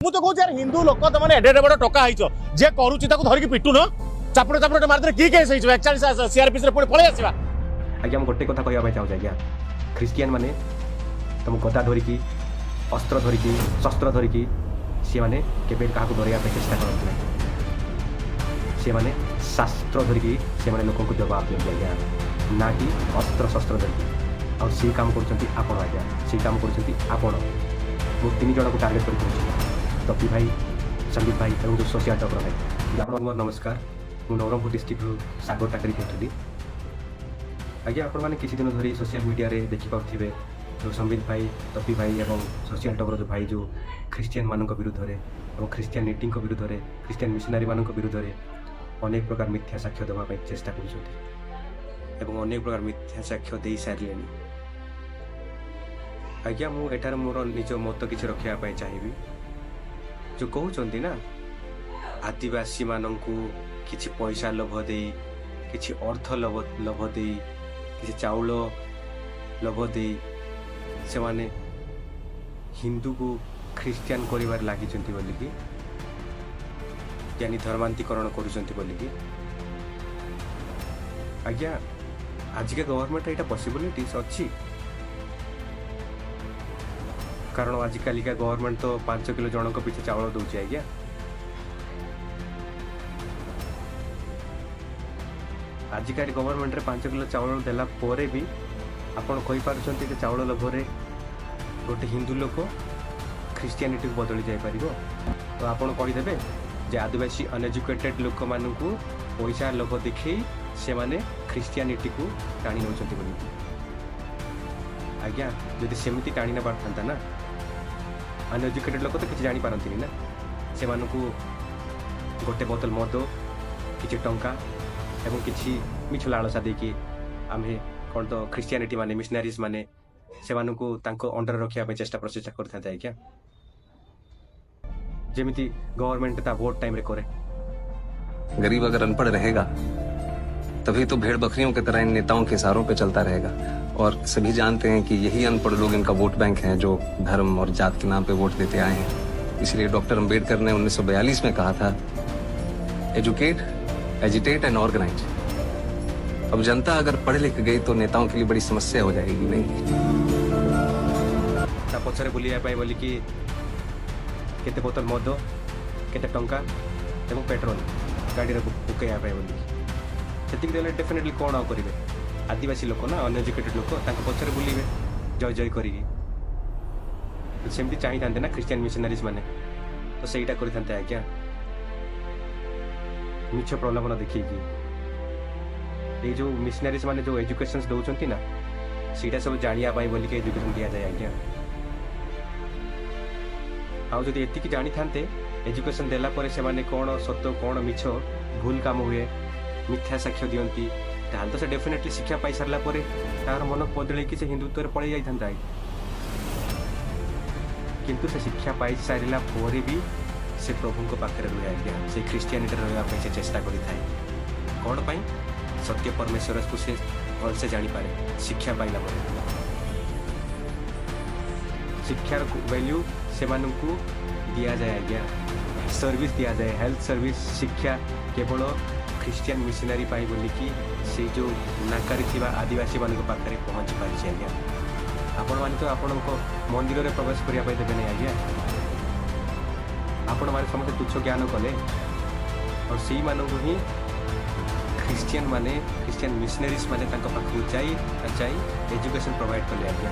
ମୁଁ ତ କହୁଛି ହିନ୍ଦୁ ଲୋକ ତମାନେ ଏଡେ ଏଡେ ବଡ ଟକା ହେଇଛ ଯେ କରୁଛି ତାକୁ ଧରିକି ପିଟୁନ ଚାପୁଡ ଚାପୁଡ ମାରିଦେଲେ କି କେସ୍ ହେଇଯିବ 41 ସିଆରପିସି ରେ ପୁଣି ପଳେଇ ଆସିବା। ଆଜ୍ଞା ମୁଁ ଗୋଟେ କଥା କହିବା ପାଇଁ ଚାହୁଁଛି ଆଜ୍ଞା, ଖ୍ରୀଷ୍ଟିଆନ ମାନେ ତମ ଗଦା ଧରିକି ଅସ୍ତ୍ର ଧରିକି ଶସ୍ତ୍ର ଧରିକି ସେମାନେ କେବେ କାହାକୁ ଡରାଇବା ପାଇଁ ଚେଷ୍ଟା କରନ୍ତି ନାହିଁ। ସେମାନେ ଶାସ୍ତ୍ର ଧରିକି ସେମାନେ ଲୋକଙ୍କୁ ଜବାବ ଦିଅନ୍ତି ଆଜ୍ଞା, ନା କି ଅସ୍ତ୍ର ଶସ୍ତ୍ର ଧରିକି। ଆଉ ସେଇ କାମ କରୁଛନ୍ତି ଆପଣ ଆଜ୍ଞା, ସେଇ କାମ କରୁଛନ୍ତି ଆପଣ। ମୁଁ 3 ଜଣଙ୍କୁ ଟାର୍ଗେଟ କରି କହୁଛି, ତପି ଭାଇ, ସନ୍ଦୀପ ଭାଇ ଏବଂ ଯେଉଁ ସୋସିଆଲ ଟକର ଭାଇ। ଆପଣଙ୍କୁ ମୋର ନମସ୍କାର। ମୁଁ ନବରଙ୍ଗପୁର ଡିଷ୍ଟ୍ରିକ୍ଟରୁ ସାଗର ଟାକରି କହୁଥିଲି ଆଜ୍ଞା। ଆପଣମାନେ କିଛି ଦିନ ଧରି ସୋସିଆଲ ମିଡ଼ିଆରେ ଦେଖିପାରୁଥିବେ ଯେଉଁ ସମ୍ବିତ ଭାଇ, ତପି ଭାଇ ଏବଂ ସୋସିଆଲ ଟକର ଯେଉଁ ଭାଇ ଯେଉଁ ଖ୍ରୀଷ୍ଟିଆନ ମାନଙ୍କ ବିରୁଦ୍ଧରେ ଏବଂ ଖ୍ରୀଷ୍ଟିଆନିଟିଙ୍କ ବିରୁଦ୍ଧରେ, ଖ୍ରୀଷ୍ଟିଆନ ମିଶନାରୀ ମାନଙ୍କ ବିରୁଦ୍ଧରେ ଅନେକ ପ୍ରକାର ମିଥ୍ୟା ସାକ୍ଷ୍ୟ ଦେବା ପାଇଁ ଚେଷ୍ଟା କରୁଛନ୍ତି ଏବଂ ଅନେକ ପ୍ରକାର ମିଥ୍ୟା ସାକ୍ଷ୍ୟ ଦେଇସାରିଲେଣି। ଆଜ୍ଞା ମୁଁ ଏଠାରେ ମୋର ନିଜ ମତ କିଛି ରଖିବା ପାଇଁ ଚାହିଁବି। ଯେଉଁ କହୁଛନ୍ତି ନା ଆଦିବାସୀ ମାନଙ୍କୁ କିଛି ପଇସା ଲୋଭ ଦେଇ, କିଛି ଅର୍ଥ ଲୋଭ ଦେଇ, କିଛି ଚାଉଳ ଲୋଭ ଦେଇ ସେମାନେ ହିନ୍ଦୁକୁ ଖ୍ରୀଷ୍ଟିଆନ କରିବାରେ ଲାଗିଛନ୍ତି ବୋଲିକି, ଜ୍ଞାନୀ ଧର୍ମାନ୍ତୀକରଣ କରୁଛନ୍ତି ବୋଲିକି। ଆଜ୍ଞା ଆଜିକା ଗଭର୍ଣ୍ଣମେଣ୍ଟରେ ଏଇଟା ପସିବିଲିଟିସ୍ ଅଛି, କାରଣ ଆଜିକାଲିକା ଗଭର୍ଣ୍ଣମେଣ୍ଟ ତ 5 କିଲୋ ଜଣଙ୍କ ପିଛା ଚାଉଳ ଦେଉଛି ଆଜ୍ଞା। ଆଜିକାଲି ଗଭର୍ଣ୍ଣମେଣ୍ଟରେ 5 କିଲୋ ଚାଉଳ ଦେଲା ପରେ ବି ଆପଣ କହିପାରୁଛନ୍ତି ଯେ ଚାଉଳ ଲୋଭରେ ଗୋଟେ ହିନ୍ଦୁ ଲୋକ ଖ୍ରୀଷ୍ଟିଆନିଟିକୁ ବଦଳି ଯାଇପାରିବ। ତ ଆପଣ କହିଦେବେ ଯେ ଆଦିବାସୀ ଅନଏଜୁକେଟେଡ୍ ଲୋକମାନଙ୍କୁ ପଇସା ଲୋଭ ଦେଖେଇ ସେମାନେ ଖ୍ରୀଷ୍ଟିଆନିଟିକୁ ଟାଣି ନେଉଛନ୍ତି ବୋଲି। ଆଜ୍ଞା ଯଦି ସେମିତି ଟାଣି ନେବାରଥାନ୍ତା ନା, ଅନଏଜୁକେଟେଡ୍ ଲୋକ ତ କିଛି ଜାଣିପାରନ୍ତିନି ନା, ସେମାନଙ୍କୁ ଗୋଟେ ବୋତଲ ମଦ, କିଛି ଟଙ୍କା ଏବଂ କିଛି ମିଛ ଲାଳସା ଦେଇକି ଆମେ କ'ଣ ତ ଖ୍ରୀଷ୍ଟିଆନିଟି ମାନେ, ମିଶନାରିଜ୍ ମାନେ ସେମାନଙ୍କୁ ତାଙ୍କ ଅଣ୍ଡରରେ ରଖିବା ପାଇଁ ଚେଷ୍ଟା ପ୍ରଚେଷ୍ଟା କରିଥାନ୍ତେ ଆଜ୍ଞା, ଯେମିତି ଗଭର୍ଣ୍ଣମେଣ୍ଟ ତା ଭୋଟ ଟାଇମରେ करे। गरीब अगर अनपढ़ रहेगा तभी तो भेड़ बकरियों की तरह इन नेताओं के इशारों पे चलता रहेगा। और सभी जानते हैं कि यही अनपढ़ लोग इनका वोट बैंक हैं, जो धर्म और जात के नाम पे वोट देते आए हैं। इसलिए डॉक्टर अंबेडकर ने 1942 में कहा था, एजुकेट, एजिटेट एंड ऑर्गेनाइज। अब जनता अगर पढ़ लिख गई तो नेताओं के लिए बड़ी समस्या हो जाएगी। नहीं ତା ପଛରେ ବୁଲିବା ପାଇଁ ବୋଲିକି କେତେ ବୋତଲ ମଦ, କେତେ ଟଙ୍କା ଏବଂ ପେଟ୍ରୋଲ ଗାଡ଼ିରେ ପକାଇବା ପାଇଁ ବୋଲିକି, ସେତିକି ଦେଲେ ଡେଫିନେଟଲି କ'ଣ ଆଉ କରିବେ? ଆଦିବାସୀ ଲୋକ ନା, ଅନଏଜୁକେଟେଡ୍ ଲୋକ, ତାଙ୍କ ପଛରେ ବୁଲିବେ ଜୟ ଜୟ କରିକି। ସେମିତି ଚାହିଁଥାନ୍ତେ ନା ଖ୍ରୀଷ୍ଟିଆନ ମିଶନାରିଜ୍ ମାନେ, ତ ସେଇଟା କରିଥାନ୍ତେ ଆଜ୍ଞା, ମିଛ ପ୍ରଲୋଭନ ଦେଖେଇକି। ଏଇ ଯେଉଁ ମିଶନାରିଜ୍ ମାନେ ଯେଉଁ ଏଜୁକେସନ୍ ଦେଉଛନ୍ତି ନା, ସେଇଟା ସବୁ ଜାଣିବା ପାଇଁ ବୋଲିକି ଏଜୁକେସନ୍ ଦିଆଯାଏ ଆଜ୍ଞା। ଆଉ ଯଦି ଏତିକି ଜାଣିଥାନ୍ତେ ଏଜୁକେସନ୍ ଦେଲା ପରେ ସେମାନେ କ'ଣ ସତ କ'ଣ ମିଛ, ଭୁଲ କାମ ହୁଏ, ମିଥ୍ୟା ସାକ୍ଷ୍ୟ ଦିଅନ୍ତି, ତାହେଲେ ତ ସେ ଡେଫିନେଟଲି ଶିକ୍ଷା ପାଇସାରିଲା ପରେ ତାହାର ମନ ବଦଳେଇକି ସେ ହିନ୍ଦୁତ୍ୱରେ ପଳେଇ ଯାଇଥାନ୍ତା। କିନ୍ତୁ ସେ ଶିକ୍ଷା ପାଇସାରିଲା ପରେ ବି ସେ ପ୍ରଭୁଙ୍କ ପାଖରେ ରୁହେ ଆଜ୍ଞା, ସେ ଖ୍ରୀଷ୍ଟିଆନିଟିରେ ରହିବା ପାଇଁ ସେ ଚେଷ୍ଟା କରିଥାଏ। କ'ଣ ପାଇଁ? ସତ୍ୟ ପରମେଶ୍ୱରକୁ ସେ ଭଲସେ ଜାଣିପାରେ ଶିକ୍ଷା ପାଇଲା ପରେ। ଶିକ୍ଷାର ଭ୍ୟାଲ୍ୟୁ ସେମାନଙ୍କୁ ଦିଆଯାଏ ଆଜ୍ଞା, ସର୍ଭିସ୍ ଦିଆଯାଏ, ହେଲ୍ଥ ସର୍ଭିସ୍। ଶିକ୍ଷା କେବଳ ଖ୍ରୀଷ୍ଟିଆନ ମିଶନାରୀ ପାଇଁ ବୋଲିକି ସେଇ ଯେଉଁ ନାକାରେ ଥିବା ଆଦିବାସୀମାନଙ୍କ ପାଖରେ ପହଞ୍ଚି ପାରିଛି ଆଜ୍ଞା। ଆପଣମାନେ ତ ଆପଣଙ୍କ ମନ୍ଦିରରେ ପ୍ରବେଶ କରିବା ପାଇଁ ଦେବେ ନାହିଁ ଆଜ୍ଞା। ଆପଣମାନେ ସମସ୍ତେ ତୁଚ୍ଛ ଜ୍ଞାନ କଲେ, ଆଉ ସେଇମାନଙ୍କୁ ହିଁ ଖ୍ରୀଷ୍ଟିଆନ ମାନେ, ଖ୍ରୀଷ୍ଟିଆନ ମିଶନାରିଜ୍ ମାନେ ତାଙ୍କ ପାଖକୁ ଯାଇ ଏଜୁକେସନ୍ ପ୍ରୋଭାଇଡ଼ କଲେ ଆଜ୍ଞା,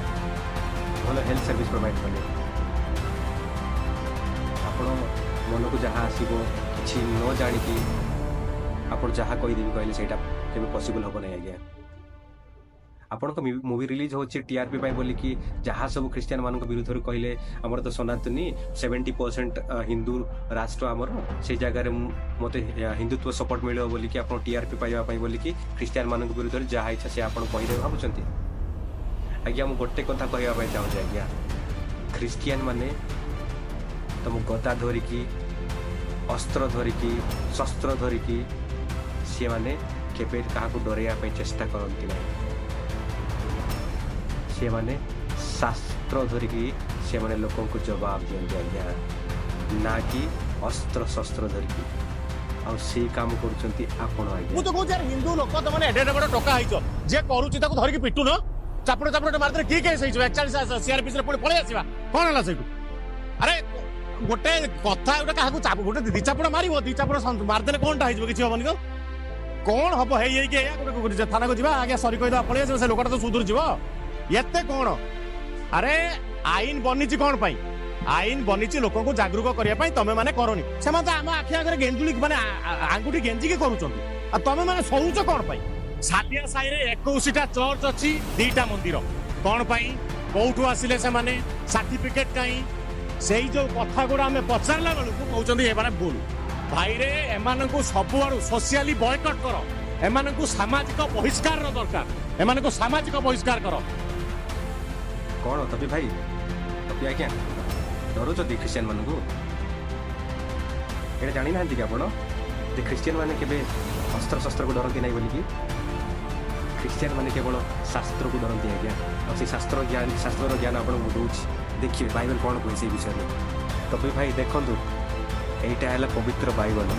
ଭଲ ହେଲ୍ଥ ସର୍ଭିସ୍ ପ୍ରୋଭାଇଡ଼ କଲେ। ଆପଣ ମନକୁ ଯାହା ଆସିବ, କିଛି ନ ଜାଣିକି ଆପଣ ଯାହା କହିଦେବି କହିଲେ ସେଇଟା କେବେ ପସିବଲ୍ ହେବ ନାହିଁ ଆଜ୍ଞା। ଆପଣଙ୍କ ମୁଭି ରିଲିଜ୍ ହେଉଛି TRP ପାଇଁ ବୋଲିକି ଯାହା ସବୁ ଖ୍ରୀଷ୍ଟିଆନ ମାନଙ୍କ ବିରୁଦ୍ଧରେ କହିଲେ, ଆମର ତ ସନାତନୀ 70% ହିନ୍ଦୁ ରାଷ୍ଟ୍ର ଆମର, ସେଇ ଜାଗାରେ ମୋତେ ହିନ୍ଦୁତ୍ୱ ସପୋର୍ଟ ମିଳିବ ବୋଲିକି ଆପଣ TRP ପାଇବା ପାଇଁ ବୋଲିକି ଖ୍ରୀଷ୍ଟିଆନ ମାନଙ୍କ ବିରୁଦ୍ଧରେ ଯାହା ଇଚ୍ଛା ସେ ଆପଣ କହିଦେବେ ଭାବୁଛନ୍ତି? ଆଜ୍ଞା ମୁଁ ଗୋଟେ କଥା କହିବା ପାଇଁ ଚାହୁଁଛି ଆଜ୍ଞା, ଖ୍ରୀଷ୍ଟିଆନ ମାନେ ତମ ଗଦା ଧରିକି, ଅସ୍ତ୍ର ଧରିକି, ଶସ୍ତ୍ର ଧରିକି ସେମାନେ କେବେ କାହାକୁ ଡରାଇବା ପାଇଁ ଚେଷ୍ଟା କରନ୍ତି ନାହିଁ। ସେମାନେ ଶାସ୍ତ୍ର ଧରିକି ସେମାନେ ଲୋକଙ୍କୁ ଜବାବ ଦିଅନ୍ତି ଆଜ୍ଞା। ନା କି ଅସ୍ତ୍ର ଶସ୍ତ୍ର ଧରିକି। ଆଉ ସେଇ କାମ କରୁଛନ୍ତି ଆପଣ ମୁଁ ଆଜ୍ଞା। ତ କହୁଛି ହିନ୍ଦୁ ଲୋକ ତମେ ଏଡେ ଏଡେ ବଡ ଟୋକା ହେଇଛ, ଯେ କରୁଛି ତାକୁ ଧରିକି ପିଟୁନ। ଚାପଡ଼ ଚାପଡ଼ ମାରିଦେଲେ କି କେସ୍ ହେଇଯିବ? 41 ସିଆରପିସି ରେ ପୁଣି ପଳେଇ ଆସିବା, କଣ ହେଲା ସେଇଠୁ? ଆରେ ଗୋଟେ କଥା ଗୋଟେ କାହାକୁ ଗୋଟେ ଦି ଚାପଡ଼ ମାରିବ, ଦି ଚାପଡ଼ ମାରିଦେଲେ କଣଟା ହେଇଯିବ? କିଛି ହବନି ତ। କଣ ହବ? ହେଇକି ଏଇଆ ଗୋଟେ ଥାନାକୁ ଯିବା, ଆଜ୍ଞା ସରି କହିଦେବା, ପଳେଇ ଆସିବ, ସେ ଲୋକଟା ତ ସୁଧୁରି ଯିବ। ଏତେ କଣ? ଆରେ ଆଇନ ବନିଛି କଣ ପାଇଁ? ଆଇନ ବନିଛି ଲୋକଙ୍କୁ ଜାଗରୁକ କରିବା ପାଇଁ। ତମେ ମାନେ କରନି, ସେମାନେ ତ ଆମ ଆଖି ଆଗରେ ଗେଞ୍ଜୁଳି ମାନେ ଆଙ୍ଗୁଠି ଗେଞ୍ଜିକି କରୁଛନ୍ତି, ଆଉ ତମେ ମାନେ ସହୁଛ କଣ ପାଇଁ? ସାଲିଆ ସାହିରେ 21ଟା ଚର୍ଚ୍ଚ ଅଛି, 2ଟା ମନ୍ଦିର। କଣ ପାଇଁ? କୋଉଠୁ ଆସିଲେ ସେମାନେ? ସାର୍ଟିଫିକେଟ କାହିଁ? ସେଇ ଯୋଉ କଥା ଗୁଡା ଆମେ ପଚାରିଲା ବେଳକୁ କହୁଛନ୍ତି ଏମାନେ ଭୁଲ। ଭାଇରେ ଏମାନଙ୍କୁ ସବୁଆଡୁ ସୋସିଆଲି ବୟକଟ କର, ଏମାନଙ୍କୁ ସାମାଜିକ ବହିଷ୍କାର ଦରକାର, ଏମାନଙ୍କୁ ସାମାଜିକ ବହିଷ୍କାର କର। କଣ ତପି ଭାଇ, ତପି ଆଜ୍ଞା ଡରୁଛନ୍ତି ଖ୍ରୀଷ୍ଟିଆନ ମାନଙ୍କୁ? ଏଇଟା ଜାଣିନାହାନ୍ତି କି ଆପଣ ଯେ ଖ୍ରୀଷ୍ଟିଆନ ମାନେ କେବେ ଅସ୍ତ୍ରଶସ୍ତ୍ରକୁ ଡରନ୍ତି ନାହିଁ ବୋଲିକି? ଖ୍ରୀଷ୍ଟିଆନ ମାନେ କେବଳ ଶାସ୍ତ୍ରକୁ ଡରନ୍ତି ଆଜ୍ଞା। ଆଉ ସେଇ ଶାସ୍ତ୍ରର ଜ୍ଞାନ ଆପଣଙ୍କୁ ଦେଉଛି। ଦେଖିବେ ବାଇବେଲ କ'ଣ କୁହେ ସେଇ ବିଷୟରେ। ତପି ଭାଇ ଦେଖନ୍ତୁ, ଏଇଟା ହେଲା ପବିତ୍ର ବାଇବେଲ।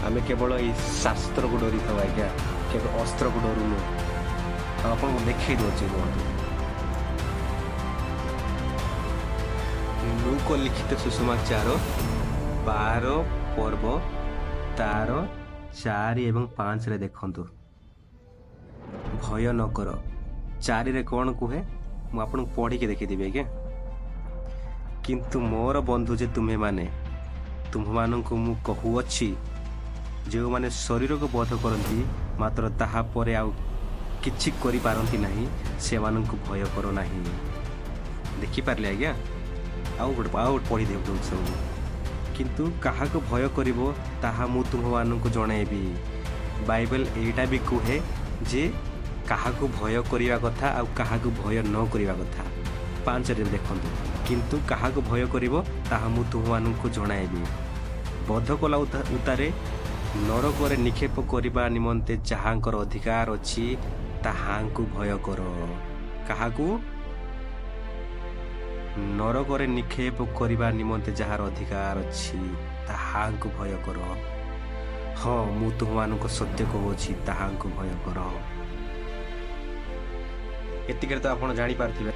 ଆମେ କେବଳ ଏଇ ଶାସ୍ତ୍ରକୁ ଡରିଥାଉ ଆଜ୍ଞା, କେବେ ଅସ୍ତ୍ରକୁ ଡରୁନୁ। ଆଉ ଆପଣଙ୍କୁ ଦେଖେଇ ଦେଉଛି କୁହନ୍ତୁ। ଲୁକ ଲିଖିତ ସୁସମାଚାର 12 ପର୍ବ ତାର 4 ଏବଂ 5ରେ ଦେଖନ୍ତୁ। ଭୟ ନ କର। 4ରେ କ'ଣ କୁହେ ମୁଁ ଆପଣଙ୍କୁ ପଢ଼ିକି ଦେଖିଦେବି ଆଜ୍ଞା। କିନ୍ତୁ ମୋର ବନ୍ଧୁ ଯେ ତୁମ୍ଭମାନଙ୍କୁ ମୁଁ କହୁଅଛି, ଯେଉଁମାନେ ଶରୀରକୁ ବୋଧ କରନ୍ତି ମାତ୍ର ତାହା ପରେ ଆଉ କିଛି କରିପାରନ୍ତି ନାହିଁ, ସେମାନଙ୍କୁ ଭୟ କର ନାହିଁ। ଦେଖିପାରିଲେ ଆଜ୍ଞା? ଆଉ ଗୋଟେ ପଢ଼ି ଦେଉଛି ସବୁ। କିନ୍ତୁ କାହାକୁ ଭୟ କରିବ ତାହା ମୁଁ ତୁମମାନଙ୍କୁ ଜଣାଇବି। ବାଇବେଲ ଏଇଟା ବି କୁହେ ଯେ କାହାକୁ ଭୟ କରିବା କଥା ଆଉ କାହାକୁ ଭୟ ନ କରିବା କଥା। 5ରେ ଦେଖନ୍ତୁ, କିନ୍ତୁ କାହାକୁ ଭୟ କରିବ ତାହା ମୁଁ ତୁମମାନଙ୍କୁ ଜଣାଇବି। ବଧ କଲା ଉତ୍ତାରେ ନରକରେ ନିକ୍ଷେପ କରିବା ନିମନ୍ତେ ଯାହାଙ୍କର ଅଧିକାର ଅଛି ତାହାଙ୍କୁ ଭୟ କର। କାହାକୁ? ନରକରେ ନିକ୍ଷେପ କରିବା ନିମନ୍ତେ ଯାହାର ଅଧିକାର ଅଛି ତାହାଙ୍କୁ ଭୟ କର। ହଁ, ମୁଁ ତୁମମାନଙ୍କୁ ସତ୍ୟ କହୁଅଛି, ତାହାଙ୍କୁ ଭୟ କର। ଏତିକିରେ ତ ଆପଣ ଜାଣିପାରିଥିବେ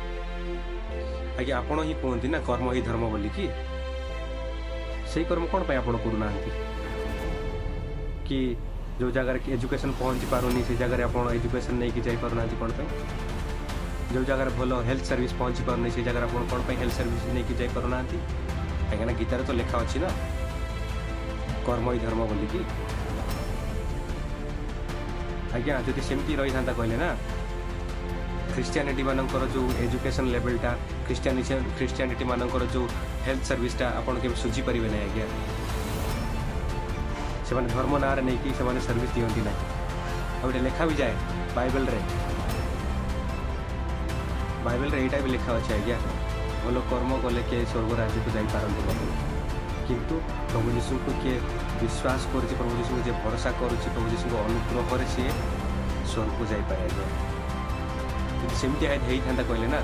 ଆଜ୍ଞା। ଆପଣ ହିଁ କୁହନ୍ତି ନା କର୍ମ ହିଁ ଧର୍ମ ବୋଲିକି। ସେଇ କର୍ମ କ'ଣ ପାଇଁ ଆପଣ କରୁନାହାନ୍ତି? କି ଯେଉଁ ଜାଗାରେ ଏଜୁକେସନ୍ ପହଞ୍ଚି ପାରୁନି ସେ ଜାଗାରେ ଆପଣ ଏଜୁକେସନ୍ ନେଇକି ଯାଇପାରୁନାହାନ୍ତି କ'ଣ ପାଇଁ? ଯେଉଁ ଜାଗାରେ ଭଲ ହେଲ୍ଥ ସର୍ଭିସ୍ ପହଞ୍ଚି ପାରୁନି ସେ ଜାଗାରେ ଆପଣ କ'ଣ ପାଇଁ ହେଲ୍ଥ ସର୍ଭିସ୍ ନେଇକି ଯାଇପାରୁନାହାନ୍ତି? କାହିଁକିନା ଗୀତାରେ ତ ଲେଖା ଅଛି ନା କର୍ମ ହିଁ ଧର୍ମ ବୋଲିକି। ଆଜ୍ଞା ଯଦି ସେମିତି ରହିଥାନ୍ତା କହିଲେ ନା, ଖ୍ରୀଷ୍ଟିଆନିଟି ମାନଙ୍କର ଯେଉଁ ଏଜୁକେସନ୍ ଲେଭେଲଟା, ଖ୍ରୀଷ୍ଟିଆନିଟି ମାନଙ୍କର ଯେଉଁ ହେଲ୍ଥ ସର୍ଭିସଟା ଆପଣ କେବେ ସୁଝିପାରିବେ ନାହିଁ ଆଜ୍ଞା। ସେମାନେ ଧର୍ମ ନାଁରେ ନେଇକି ସେମାନେ ସର୍ଭିସ୍ ଦିଅନ୍ତି ନାହିଁ। ଆଉ ଏଇଟା ଲେଖା ବି ଯାଏ ବାଇବେଲରେ ଏଇଟା ବି ଲେଖା ଅଛି ଆଜ୍ଞା, ଭଲ କର୍ମ କଲେ କିଏ ସ୍ୱର୍ଗ ରାଜ୍ୟକୁ ଯାଇପାରନ୍ତି ନାହିଁ। କିନ୍ତୁ ପ୍ରଭୁ ଯୀଶୁଙ୍କୁ କିଏ ବିଶ୍ୱାସ କରୁଛି, ପ୍ରଭୁ ଯୀଶୁଙ୍କୁ ଯିଏ ଭରସା କରୁଛି, ପ୍ରଭୁ ଯୀଶୁଙ୍କ ଅନୁଗ୍ରହରେ ସିଏ ସ୍ୱର୍ଗକୁ ଯାଇପାରେ ଆଜ୍ଞା। ଯଦି ସେମିତି ହେଇଥାନ୍ତା କହିଲେ ନା,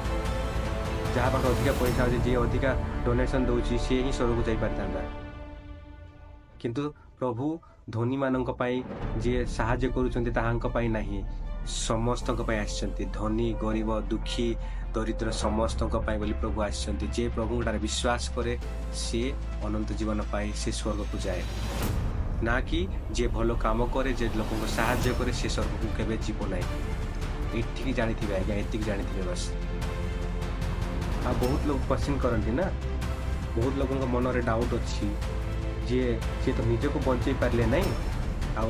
ଯାହା ପାଖରେ ଅଧିକା ପଇସା ଅଛି, ଯିଏ ଅଧିକା ଡୋନେସନ୍ ଦେଉଛି ସିଏ ହିଁ ସ୍ୱର୍ଗକୁ ଯାଇପାରିଥାନ୍ତା। କିନ୍ତୁ ପ୍ରଭୁ ଧନୀମାନଙ୍କ ପାଇଁ ଯିଏ ସାହାଯ୍ୟ କରୁଛନ୍ତି ତାହାଙ୍କ ପାଇଁ ନାହିଁ, ସମସ୍ତଙ୍କ ପାଇଁ ଆସିଛନ୍ତି। ଧନୀ, ଗରିବ, ଦୁଃଖୀ, ଦରିଦ୍ର ସମସ୍ତଙ୍କ ପାଇଁ ବୋଲି ପ୍ରଭୁ ଆସିଛନ୍ତି। ଯିଏ ପ୍ରଭୁଙ୍କଠାରେ ବିଶ୍ୱାସ କରେ ସିଏ ଅନନ୍ତ ଜୀବନ ପାଇ ସେ ସ୍ୱର୍ଗକୁ ଯାଏ। ନା କି ଯିଏ ଭଲ କାମ କରେ, ଯିଏ ଲୋକଙ୍କୁ ସାହାଯ୍ୟ କରେ ସେ ସ୍ୱର୍ଗକୁ କେବେ ଯିବ ନାହିଁ। ଏଠିକି ଜାଣିଥିବେ ଆଜ୍ଞା, ଏତିକି ଜାଣିଥିବେ ବାସ୍। ଆଉ ବହୁତ ଲୋକ କ୍ୱେଶ୍ଚିନ୍ କରନ୍ତି ନା, ବହୁତ ଲୋକଙ୍କ ମନରେ ଡାଉଟ୍ ଅଛି ସିଏ ତ ନିଜକୁ ବଞ୍ଚେଇ ପାରିଲେ ନାହିଁ, ଆଉ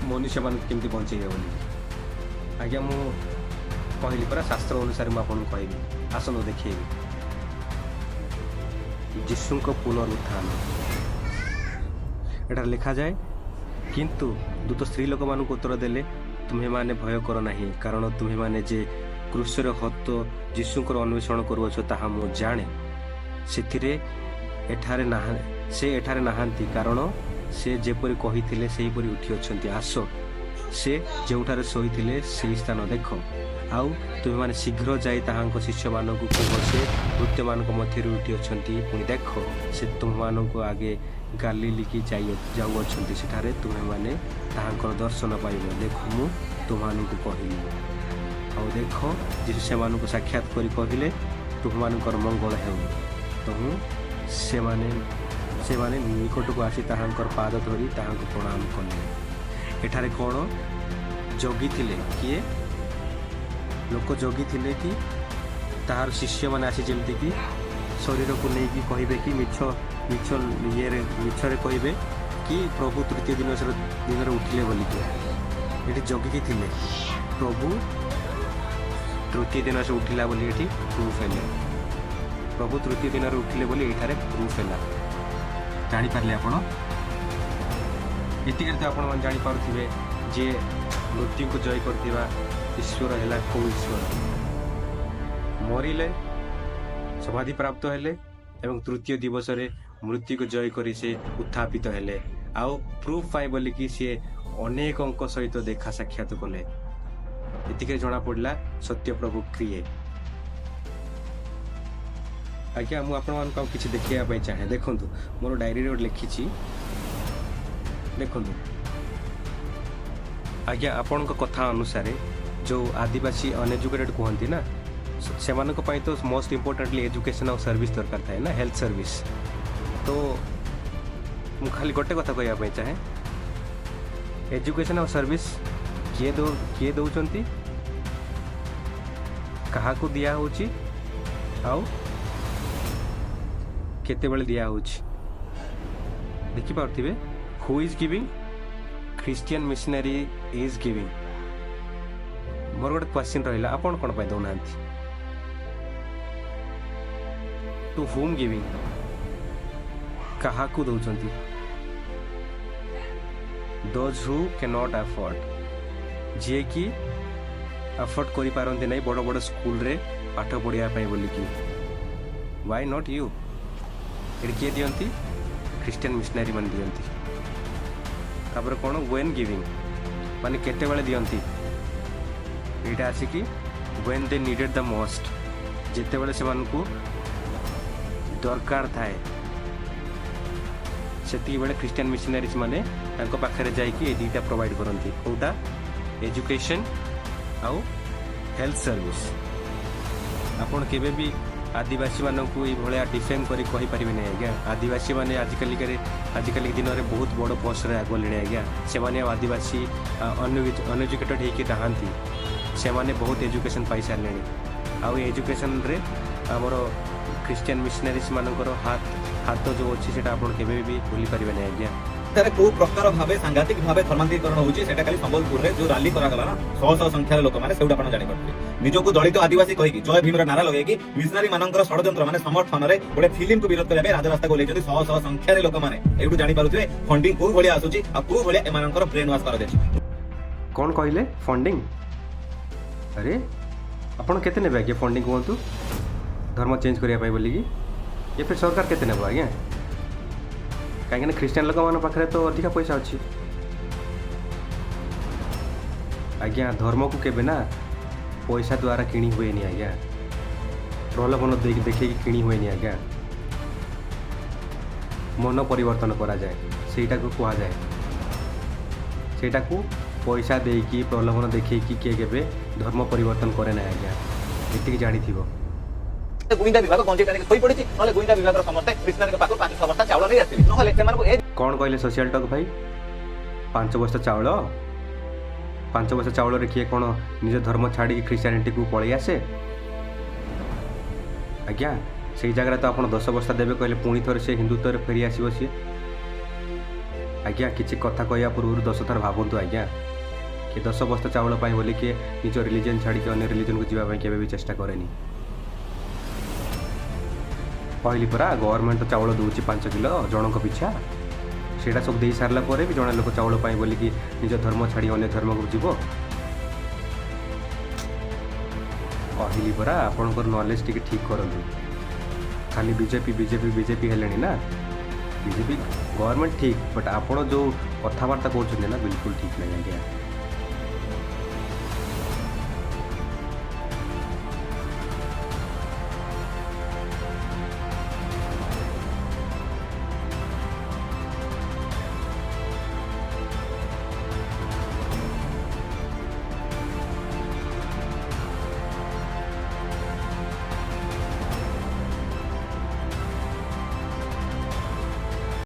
ମନୁଷ୍ୟମାନଙ୍କୁ କେମିତି ବଞ୍ଚେଇବେ ବୋଲି। ଆଜ୍ଞା ମୁଁ କହିଲି ପରା, ଶାସ୍ତ୍ର ଅନୁସାରେ ମୁଁ ଆପଣଙ୍କୁ କହିବି, ଆସନ୍ତୁ ଦେଖେଇବି। ଯୀଶୁଙ୍କ ପୁନରୁତ୍ଥାନ ଏଠାରେ ଲେଖାଯାଏ, କିନ୍ତୁ ଦୂତ ସ୍ତ୍ରୀ ଲୋକମାନଙ୍କୁ ଉତ୍ତର ଦେଲେ, ତୁମେମାନେ ଭୟ କର ନାହିଁ, କାରଣ ତୁମେମାନେ ଯେ କ୍ରୁଶରେ ହତ ଯୀଶୁଙ୍କର ଅନ୍ୱେଷଣ କରୁଅଛ ତାହା ମୁଁ ଜାଣେ। ସେ ଏଠାରେ ନାହାନ୍ତି, କାରଣ ସେ ଯେପରି କହିଥିଲେ ସେହିପରି ଉଠି ଅଛନ୍ତି। ଆସ, ସେ ଯେଉଁଠାରେ ଶୋଇଥିଲେ ସେହି ସ୍ଥାନ ଦେଖ। आउ तुम्हें मैंने शीघ्र जाई ताहांको शिष्य मानक कह से भृत्य मानक मध्य उठी अच्छी पुणी देख से तुम मानक आगे गालिली की जाऊँच सेठारे तुम्हें मैंने ताहांकर दर्शन पाइब देख मु तुमको कहली आउ देख जे से साक्षात करी कहले तुमମାନଙ୍କର मंगल हो तो से माने निकट को आसी ताहांकर पाद धरी ताहांको प्रणाम कले एठारे कौन जगी थिले किए लोक जगी थिले कि तार शिष्य मैंने आसी जमती कि शरीर को लेकिन कहे कि मिछ मिछ ये मिछरे कहे कि प्रभु तृतीय दिन उठिले बोलिके ये जगिकी थिले प्रभु तृतीय दिन से उठिला बोली ये प्रूफ है प्रभु तृतीय दिन उठिले बोली ये प्रूफ है जापारे आपण ये तो आपण जापारे जे मृत्यु को जय करथिबा ईश्वर है कौ ईश्वर मरिले समाधि प्राप्त हेले एवं तृतीय दिवस रे मृत्यु को जय करी से उत्थापित हेले आउ प्रूफ पाए बोलिकी सी अनेकों सहित देखा साक्षात कले ये जना पड़ा सत्य प्रभु किए आज्ञा मुझे किसी देखा चाहे देखु मोर डायरी लिखी देखु आज्ञा आपण कथा अनुसार जो आदिवासी अनएजुकेटेड कहती ना से तो मोस्ट इम्पोर्टेंटली एजुकेशन और सर्विस दरकार थाए ना हेल्थ सर्विस तो मु खाली गोटे कथा कहवाई चाहे एजुकेशन और सर्विस किए दौरान क्या दिया होची आउ केते बेले दिया होची देखि पार्थिबे who is giving Christian missionary is giving मोर गोटे क्वेश्चन रहा आपन कौन पाई दौना टू होम गिविंग क्या दौरान दोज हु कैन नॉट अफोर्ड जी कि अफोर्ड करि पारंती नहीं बड़ बड़ स्कूल रे पाठ पढ़िया बोलिकी व्हाई नॉट यू ये किए दियंती क्रिश्चियन मिशनरी मान दियंती तापर कौन व्हेन गिविंग माने केते बेले दियंती एटा आसिकी when they needed the most जेते बेले से मानकू दरकार थाए सेती बेले क्रिश्चियन मिशनरीज माने तांको पाखरे जाई कि ए दीटा प्रोवाइड करंती कोटा एजुकेशन आउ हेल्थ सर्विस आपण केबे भी आदिवासी मानक ये डिफेम कर पारे नहीं आज्ञा आदिवासी मैंने आजिकल दिन में बहुत बड़ पोस्ट गले आज्ञा से आदिवासी अनएजुकेटेड होती से बहुत एजुकेशन पाई सारे आउ एजुकेशन रे आमर क्रिश्चियन मिशनरीज मानकर हाथ जो अच्छी से भी भूली पारे नहीं आज्ञा को प्रकार भाबे सांघातिक भाबे धर्मांतरीकरण होची सेटा खाली संबलपुर रे जो रैली करा गला ना 100 संख्या लोक माने सेउडा आपण जानि पड़ते निजो को दलित आदिवासी कहि कि जय भीम रा नारा लगे कि मिशनरी मानकर षडयंत्र माने समर्थन रे गोटे फिल्म को विरोध करबे राजरास्ता को ले जदी 100 संख्या रे लोक माने एडू जानि पारुथिबे फंडिंग को भलिया आसुची आ को भलिया ए मानकर ब्रेन वॉश कर देछि कौन कहले फंडिंग अरे आपण केते नेबे आगे फंडिंग कोंतु धर्म चेंज करिया पाई बोली कि ये फिर सरकार केते नेबो आज्ञा कहीं क्रिश्चियन लोक मान पाखे तो अधिक पैसा अच्छी आज्ञा धर्म को केबे ना पैसा द्वारा किणी हुए नहीं आज्ञा प्रलोभन देखिए किणी हुए नहीं आज्ञा मन परिवर्तन करा जाए सेटा को कहा जाए सेटा को पैसा देकी प्रलोभन देखिए किए केबे धर्म परिवर्तन करे ना आज्ञा एतिक जानी थिबो गुइंदा विभाग गंजेटा रे खोई पड़िछि नले गुइंदा विभाग रो समस्त मिशनरी के पाखो 5 बस्ता चावल नै आथिबि नले से मानको ए कौन कहले सोशल टॉक भाई 5 बस्ता चावल 5 बस्ता चावल रे किए कौन निज धर्म छाड़ी क्रिश्चियनिटी को पळै आसे आज्ञा से जगह तो आपण 10 बस्ता देबे कहले पुणी थोर से हिंदुत्व रे फेरी आसीबो सी आज्ञा किछि कथा कहया पूर्व 10 थर भाबंतु आज्ञा कि 10 बस्ता चावल पाई बोली कि निज रिलीजन छाड़ी के अन्य रिलीजन को जीवा पाई केबे भी चेष्टा करेनी कहली परा गवर्नमेंट तो चाउल दूची 5 किलो जनक पिछा सेटा सब दे सारला परे भी जने लोक चाउल पाई बोली कि निज धर्म छाड़ी अन्य धर्म को जीवो कहली परा आपनकर नॉलेज टिके ठीक करंतु खाली बीजेपी हेलेनी ना बीजेपी गवर्नमेंट ठीक बट आपण जो कथावार्ता करछन ना बिल्कुल ठीक नहीं आज्ञा